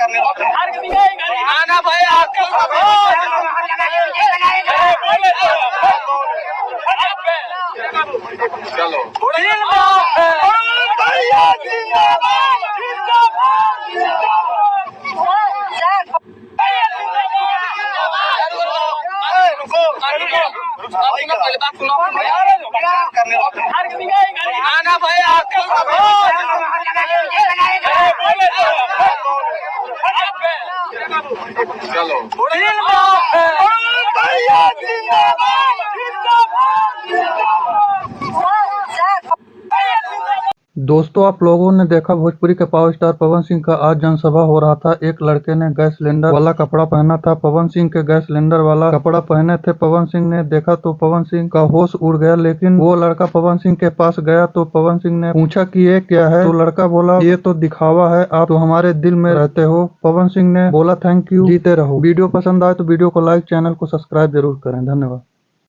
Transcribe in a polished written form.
आना भाई आपको चलो आना भाई आपको चलो दोस्तों, आप लोगों ने देखा भोजपुरी के पावर स्टार पवन सिंह का आज जनसभा हो रहा था। एक लड़के ने गैस सिलेंडर वाला कपड़ा पहना था। पवन सिंह के गैस सिलेंडर वाला कपड़ा पहने थे। पवन सिंह ने देखा तो पवन सिंह का होश उड़ गया, लेकिन वो लड़का पवन सिंह के पास गया तो पवन सिंह ने पूछा कि ये क्या है, तो लड़का बोला ये तो दिखावा है, आप तो हमारे दिल में रहते हो। पवन सिंह ने बोला थैंक यू, जीते रहो। वीडियो पसंद आए तो वीडियो को लाइक, चैनल को सब्सक्राइब जरूर करें। धन्यवाद।